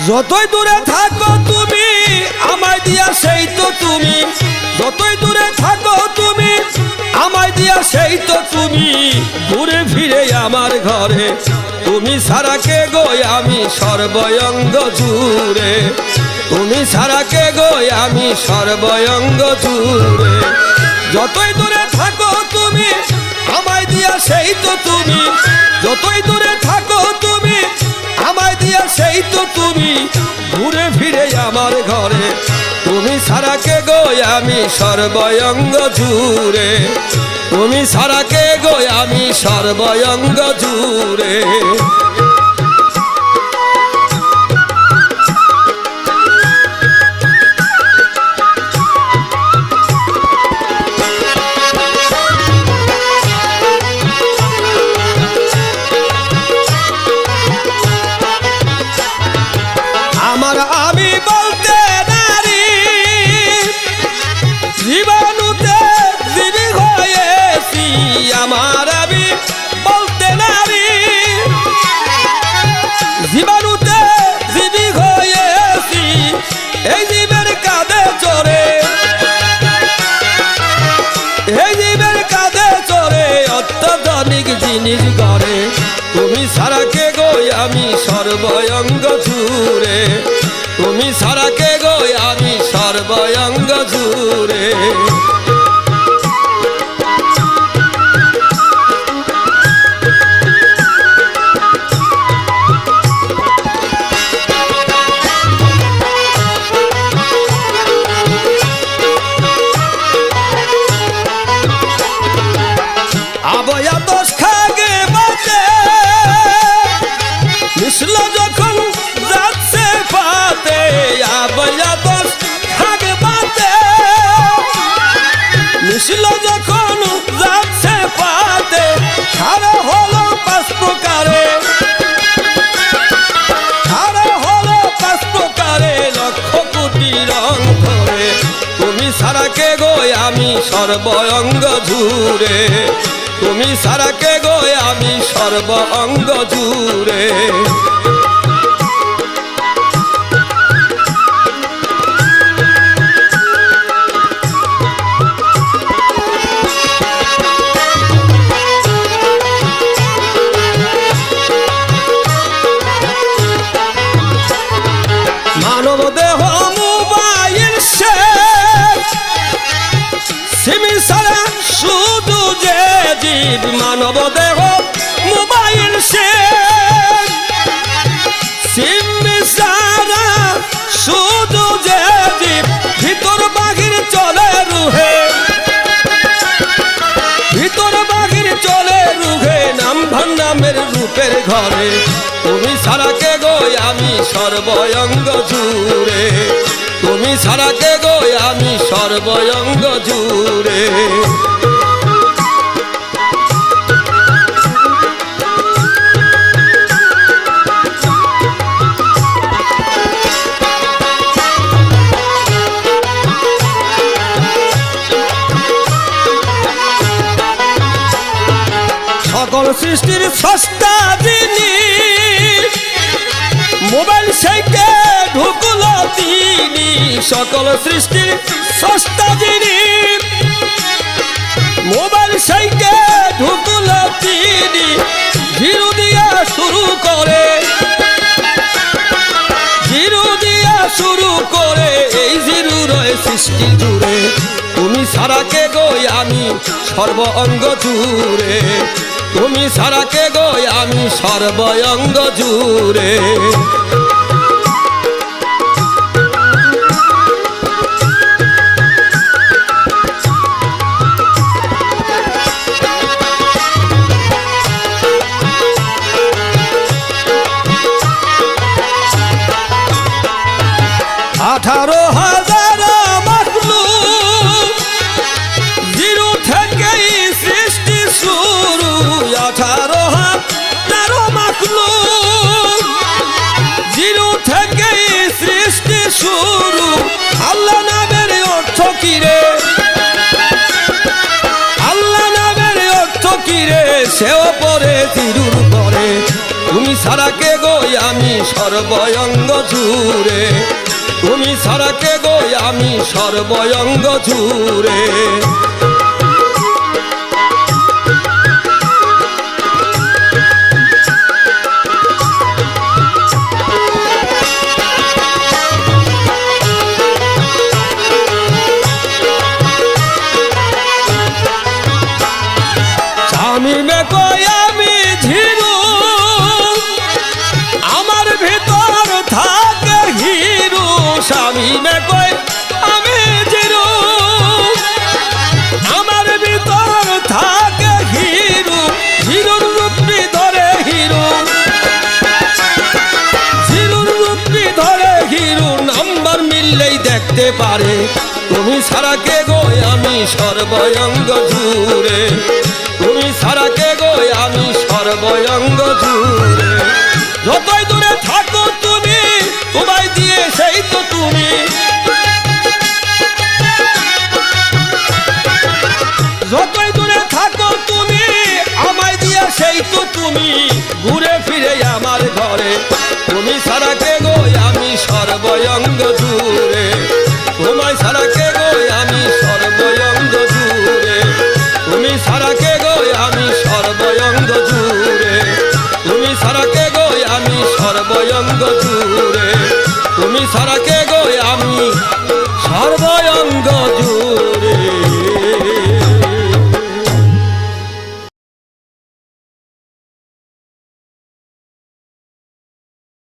যতই দূরে থাকো তুমি আমায় দিয়া সেই তো তুমি, যতই দূরে থাকো তুমি আমায় দিয়া সেই তো তুমি, ঘুরে ফিরে আমার ঘরে তুমি ছাড়া কে গো আমি সর্বঙ্গ জুড়ে, তুমি ছাড়া কে গো আমি সর্বঙ্গ জুড়ে। যতই দূরে থাকো তুমি আমায় দিয়া সেই তো তুমি, যতই দূরে থাকো তুমি আমায় দিয়া সেই তো তুমি, ঘুরে ফিরে আমার ঘরে তুমি ছাড়া কে গো আমি সর্বঙ্গ জুড়ে, তুমি ছাড়া কে গো আমি সর্বঙ্গ জুড়ে। আমার আমি বলতে নারী জীবাণুতে জীবী হয়েছি, আমার আমি বলতে নারী জীবাণুতে জীবী হয়েছি, এই জীবের কাঁধে চড়ে, এই জীবের কাঁধে চড়ে অত্যাধুনিক জিনিস গড়ে, তুমি ছাড়া কে গো আমি সর্বঙ্গ জুড়ে, তুমি ছাড়া কে গো আমি সর্বঙ্গ জুড়ে। আবয়া দোষ খাগে বাতে মিশল যখন যাচ্ছে পাতে, আবয়া দোষ খাগে বাতে মিশল যখন যাচ্ছে পাতে, খারা হলো পাঁচ প্রকারে, খারা হলো পাঁচ প্রকারে লক্ষ কোটি রং ধরে, তুমি ছাড়া কে গো আমি সর্বঙ্গ জুড়ে, তুমি ছাড়া কে গো আমি সর্বঙ্গ জুড়ে। মানব দেহ মোবাইল শেষ, সিমি ছাড়া শুধু যে জীব, মানব দেহ মোবাইল শেষ, সিমি ছাড়া শুধু যে জীব, ভিতর বাহির চলে রুহে, ভিতর বাহির চলে রুহে, নাম ভান্নামের রূপের ঘরে, তুমি ছাড়া কে গো আমি সর্বঙ্গ জুড়ে, তুমি ছাড়া কে গো আমি সর্বঙ্গ জুড়ে। সকল সৃষ্টির সস্তা জিনিস মোবাইল সেইকে ঢুকলো তিনি, সকল সৃষ্টির সস্তা জিনিস মোবাইল সেইকে ঢুকলো তিনি, জিরো দিয়া শুরু করে, জিরো দিয়া শুরু করে, এই জিরো রয়ে সৃষ্টি জুড়ে, তুমি ছাড়া কে গো আমি সর্বঙ্গ জুড়ে, তুমি ছাড়া কে গো আমি সর্বঙ্গ জুড়ে। আঠারো হাজার মাখলুক জিরো থেকেই সৃষ্টি শুরু, 18,000 মাখলুক জিরো থেকেই সৃষ্টি শুরু, আল্লাহ নামের অর্থ কি রে, আল্লাহ নামের অর্থ কি রে, সেও পরে জিরুর পরে, তুমি ছাড়া কে গো আমি সর্বঙ্গ জুড়ে, তুমি ছাড়া কে গো আমি সর্বঙ্গ জুড়ে। আমি মেকই আমি ঝিরু, আমার ভিতর থাকে হিরু। স্বামী মেকই আমি ঝিরু, আমার ভিতর থাকে হিরু। হিরুর রূপটি ধরে হিরু, হিরুর রূপটি ধরে হিরু। নাম্বার মিললেই দেখতে পারে, তুমি ছাড়া কে গো আমি সর্বঙ্গ জুড়ে, তুমি ছাড়া কে গো আমি সর্বঙ্গ জুড়ে। যতই দূরে থাকো তুমি, তোমায় দিয়ে সেই তো তুমি, যতই দূরে থাকো তুমি, আমায় দিয়ে সেই তো তুমি। ঘুরে ফিরে আমার ঘরে, তুমি ছাড়া কে গো আমি সর্বঙ্গ জুড়ে, তোমায় ছাড়া কে গো আমি সর্বঙ্গ জুড়ে, তুমি ছাড়া কে গো আমি সর্বঙ্গ জুড়ে, তুমি ছাড়া কে গো আমি সর্বঙ্গ জুড়ে, তুমি ছাড়া কে গো আমি সর্বঙ্গ জুড়ে।